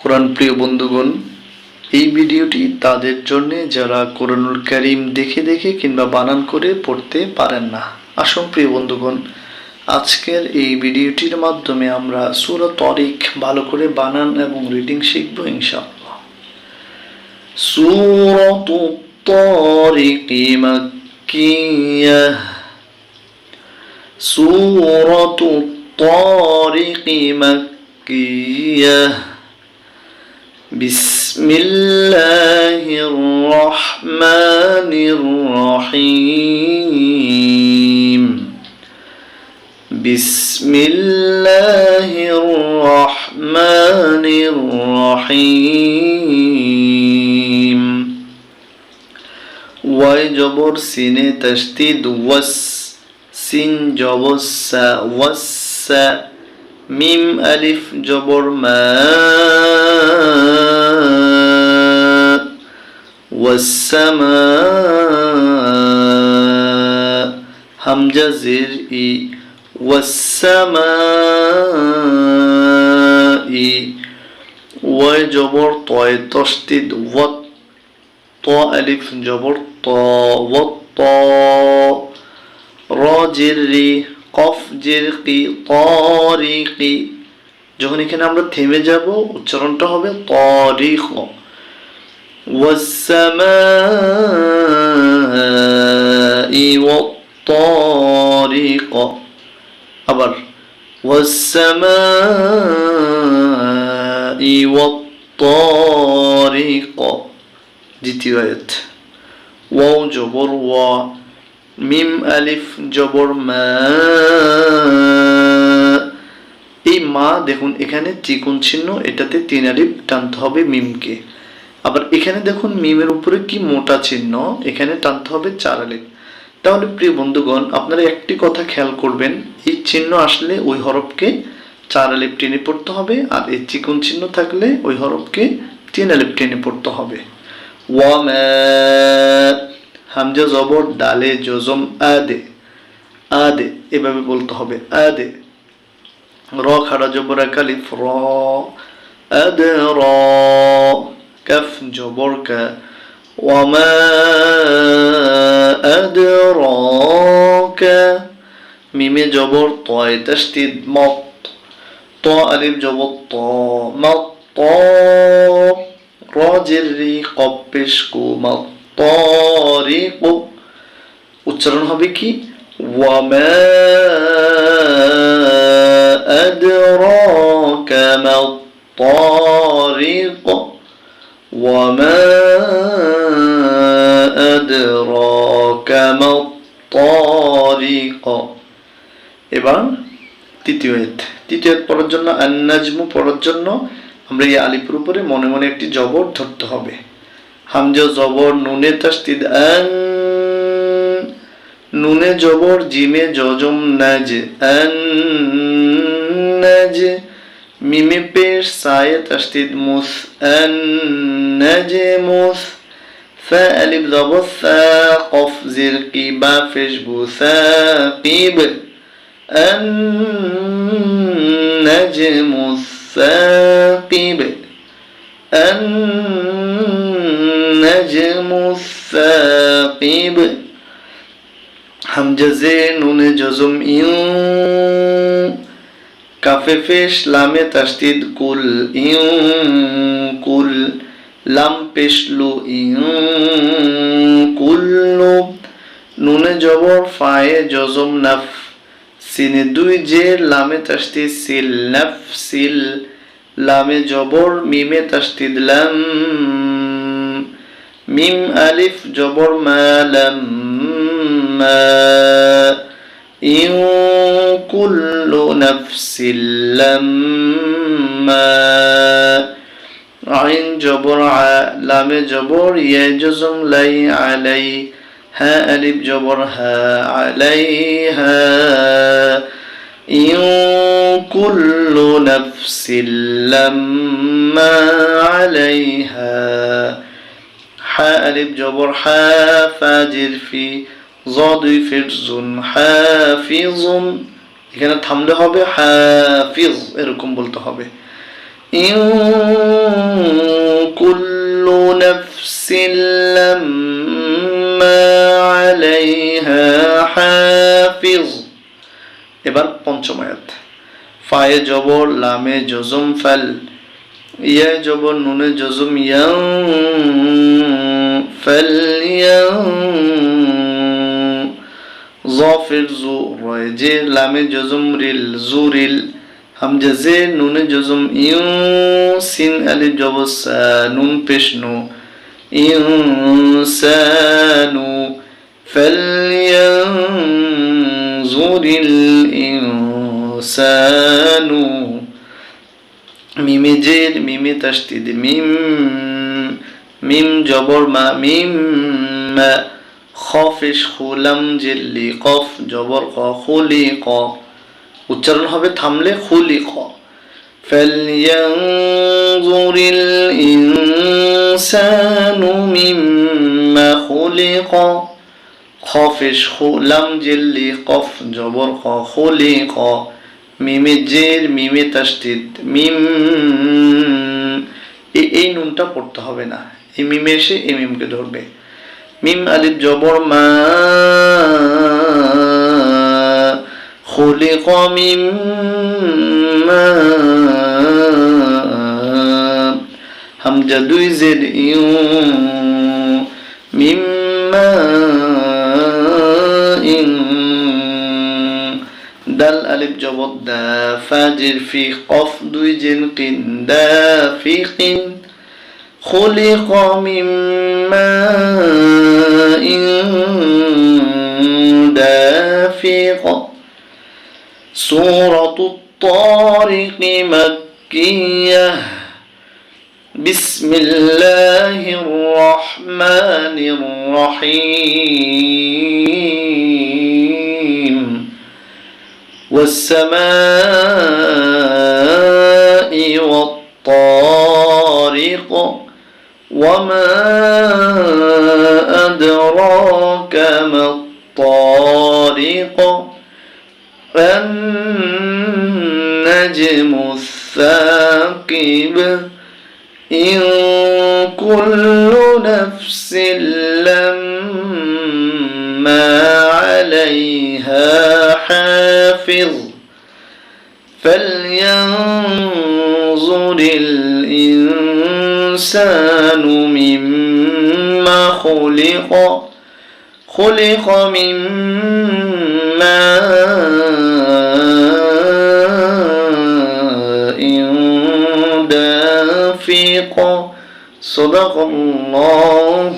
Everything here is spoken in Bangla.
কোরআন প্রিয় বন্ধুগণ, এই ভিডিওটি তাদের জন্য যারা কোরআনুল কারীম দেখে দেখে কিংবা বানান করে পড়তে পারেন না। আসুন প্রিয় বন্ধুগণ, আজকের এই ভিডিওটির মাধ্যমে আমরা সূরা তারিক ভালো করে বানান এবং রিডিং শিখব ইনশাআল্লাহ। সূরাতুত তারিক মাক্কিয়াহ। সূরাতুত তারিক মাক্কিয়াহ। بسم الله الرحمن الرحيم. بسم الله الرحمن الرحيم. واي جبر سين تشديد وس سين جبر سا وس মিম আলিফ জবর মা ওয়াসসামা হামজা জির ই ওয়াসসামা ই ওয়াই জবর তয় তসদিদ ওয়াত ত আলিফ জবর ত ওয়াত ত র জির রি কফ জিরকি তারিকি। যখন এখানে আমরা থেমে যাব উচ্চারণটা হবে তারিখ। ওয়াসসামাই ওয়াত-তারিক। আবার ওয়াসসামাই ওয়াত-তারিক। দ্বিতীয় আয়াত। ওয়াও জবর ওয়া মিম আলিফ জবর মা। এই মা দেখুন এখানে চিকন চিহ্ন, এটাতে 3 আলিফ টানতে হবে মিমকে। আবার এখানে দেখুন মিমের উপরে কি মোটা চিহ্ন, এখানে টানতে হবে 4 আলিফ। তাহলে প্রিয় বন্ধুগণ, আপনারা একটি কথা খেয়াল করবেন, এই চিহ্ন আসলে ওই হরফকে 4 আলিফ টেনে পড়তে হবে, আর এই চিকন চিহ্ন থাকলে ওই হরফকে 3 আলিফ টেনে পড়তে হবে। ওয়ামা হামজা জবর ডালে জজম আদে আদে, এভাবে বলতে হবে আদে। র খাড়া জবর কালিফ র আদে র। কাফ জবর কা ওয়ামা আদরাকা। মিমে জবর তয় তাসদীদ মত ত আলিফ জবর ত মত ত। র জির রি কফ পেশ কু মত তারিক। উচ্চারণ হবে কি ওয়ামা আদরাকা মাত তারিক। ওয়ামা আদরাকা মাত তারিক। এবার তৃতীয় আয়াত পড়ার জন্য আন-নাজমু পড়ার জন্য আমরা এই আলিফের উপরে মনে মনে একটি জবর ধরতে হবে। হামজা জবর নুনে তাসদীদ আন। নুনে জবর জিমে জজম নাজ আন নাজ। মিমে পেশ সায়ে তাসদীদ মুস আন নাজমুস। ফা আলিফ জবর সা কফ জির কি বা পেশ বু সাকিব আন নাজমুস সাকিব আন নাজমুস সাকিব। হামজা জে নুনে জজম ইউ। কাফে পেশ লামে তাসদীদ কুল ইউ কুল। লাম পেশ লু ইউ কুল্লু। নুনে জবর ফায়ে জজম নাফ। সিনে 2 জের লামে তাসদীদ সিল নাফ সিল। লামে জবর মিমে তাসদীদ লাম। মিম আলিফ জবর মা লাম মা। ইউ কুল্লু নাফসিল লাম্মা। আইন জবর আ লামে জবর ইয়া জজম লাই আলাই। হা আলিফ জবর হা আলাইহা। ইউ কুল্লু নাফসিল লাম্মা আলাইহা। হা আলিফ জবর হা ফাজির ফি জদুই ফিরজুন হাফিজুন। এখানে থামলে হবে হাফিজ, এরকম বলতে হবে। ইউ পঞ্চম আয়াত। ফায়ে জবর, লামে জজম ফাল, ইয়ায় জবর, নুনে জজম ইয়াং, ফাল ইয়াং, জফির জু, রয়ে জের, লামে জজম রিল, জুরিল, হামজা জের, নুনে জজম ইউ, সিন আলিফ জবর সা, নুন পেশ নু, ইনসানু, ফালইয়ানজুরিল ইনসানু। মিমে জের, মিমে তাসদীদ, মিম, মিম জবর মা, মিম মা, খফিশ খুলাম জিল্লি, কফ জবর ক, খুলি ক, উচ্চারণ হবে থামলে খুলি ক। ফালইয়ানজুরিল ইনসানু মিম্মা খুলিক, খফিশ খুলাম জিল্লি, কফ জবর ক, খুলি ক, মিমে জের, মিমে তাসদীদ, মিম, এই নুনটা পড়তে হবে না, এই মিমে এসে এই মিমকে ধরবে। মিম আলিফ জবর মা, খুলিক মিম মা, হামজা দুই জের ইউ, মিম মা ইন, দাল আলিফ জবর দা, ফা জের ফি, কফ দুই জের কিন, দা ফি কিন, খুলিক মিম মা ইন দাফিক। সূরাতুত তারিক মাক্কিয়াহ। বিসমিল্লাহির রহমানির রহিম। ওয়াস-সামাই ওয়াত-তারিক। وما أدراك ما الطارق. النجم الثاقب. إن كل نفس لما عليها حافظ. فلينظر الإنسان مما خلق. خلق من ماء دافق. صدق الله